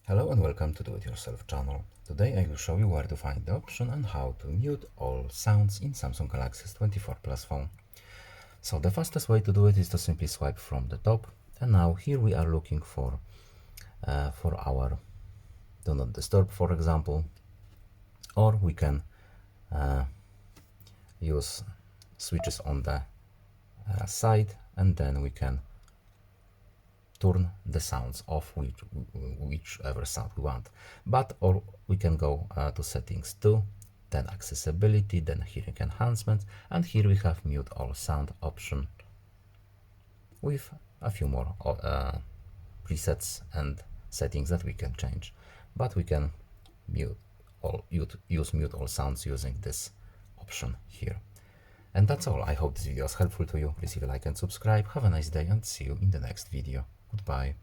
Hello and welcome to Do It Yourself channel. Today I will show you where to find the option and how to mute all sounds in Samsung Galaxy S24 Plus phone. So the fastest way to do it is to simply swipe from the top, and now here we are looking for our Do Not Disturb, for example, or we can use switches on the side, and then we can turn the sounds off, whichever sound we want. Or we can go to settings too, then accessibility, then hearing enhancement, and here we have mute all sound option with a few more presets and settings that we can change. But we can use mute all sounds using this option here. And that's all. I hope this video was helpful to you. Please leave a like and subscribe. Have a nice day and see you in the next video. Goodbye.